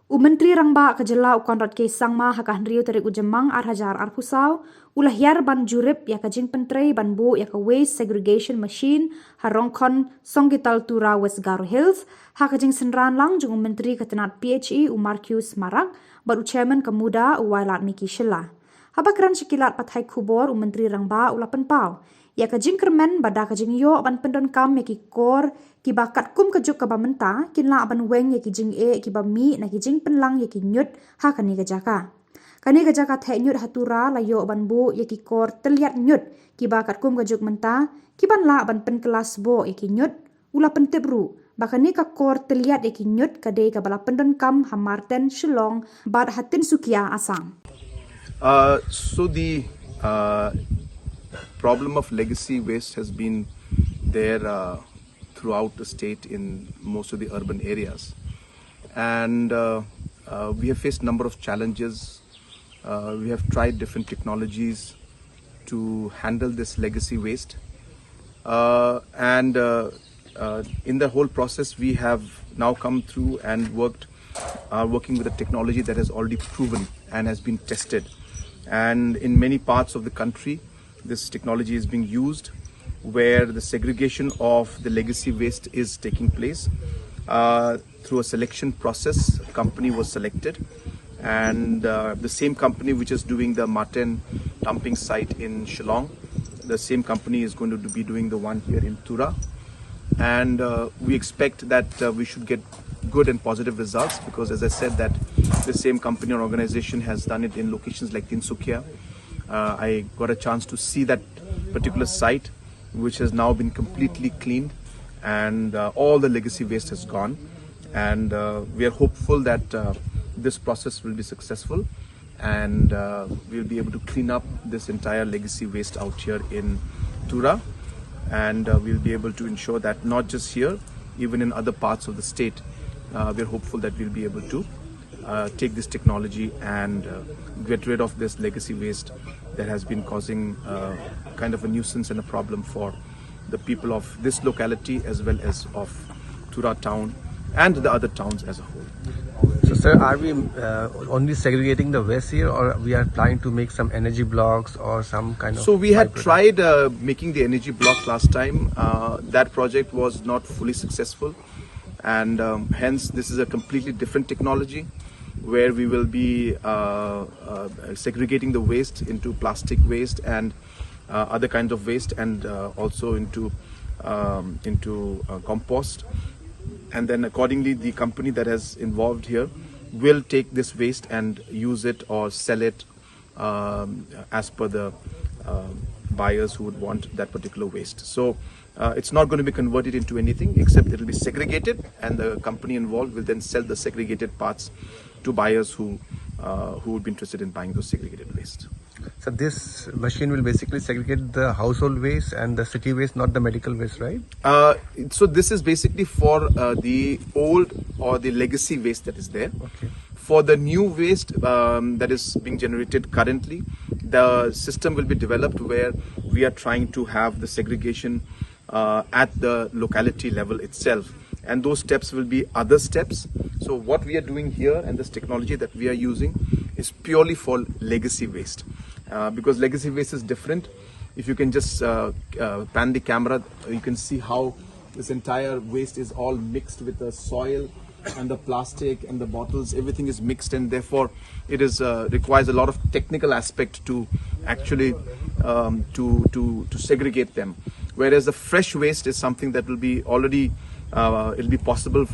Myntri Rangbah Khubor ukon ke Sangma hakan Rio tarik ujemang arhajar arpusau ulah Hiar ban Jurip ya kajing pentrei ban bu ya ka waste segregation machine harongkon songgital Tura West Garo Hills ha kajing senran lang jung Myntri ketenat PHE Marcus Marak baru chairman kemuda uwailat Miki Shilla habakran sekilat pathai Khubor Myntri Rangbah ulah penpau ya kajing kermen bada kajing yo ban pendon kam ya ki kor ki bakat kum kajuk ka bamenta kin la ban weng ya ki jing ki ba mi na ki jing penlang ya ki Niut ha kani ka Jaka kani ka Jaka Theh Niut hatura la yo ban bu ya ki kor teliat Niut ki bakat kum kajuk menta ki ban la ban pen kelas bo ya ki Niut ula pentep ru bakani ka kor teliat ya ki Niut ka de ka bala pendon kam hamarten Shillong bad hatin sukia Assam. So the problem of legacy waste has been there throughout the state in most of the urban areas, and we have faced a number of challenges. We have tried different technologies to handle this legacy waste, and in the whole process we have now come through and working with a technology that has already proven and has been tested, and in many parts of the country this technology is being used where the segregation of the legacy waste is taking place through a selection process. A company was selected, and the same company which is doing the Martin dumping site in Shillong, the same company is going to be doing the one here in Tura, and we expect that we should get good and positive results, because as I said that the same company or organization has done it in locations like Tinsukia. I got a chance to see that particular site, which has now been completely cleaned, and all the legacy waste has gone, and we are hopeful that this process will be successful, and we'll be able to clean up this entire legacy waste out here in Tura, and we'll be able to ensure that not just here, even in other parts of the state, we're hopeful that we'll be able to take this technology and get rid of this legacy waste that has been causing kind of a nuisance and a problem for the people of this locality as well as of Tura town and the other towns as a whole. So sir, are we only segregating the waste here, or we are planning to make some energy blocks or some kind of... So we had tried making the energy block last time. That project was not fully successful, and hence this is a completely different technology where we will be segregating the waste into plastic waste and other kinds of waste, and also into compost, and then accordingly the company that is involved here will take this waste and use it or sell it as per the buyers who would want that particular waste. So it's not going to be converted into anything, except it will be segregated, and the company involved will then sell the segregated parts to buyers who would be interested in buying those segregated waste. So this machine will basically segregate the household waste and the city waste, not the medical waste, right? So this is basically for the old or the legacy waste that is there. Okay. For the new waste that is being generated currently, the system will be developed where we are trying to have the segregation at the locality level itself, and those steps will be other steps. So what we are doing here and this technology that we are using is purely for legacy waste, because legacy waste is different. If you can just pan the camera, you can see how this entire waste is all mixed with the soil and the plastic and the bottles. Everything is mixed, and therefore it is requires a lot of technical aspect to actually to segregate them, whereas the fresh waste is something that will be already it'll be possible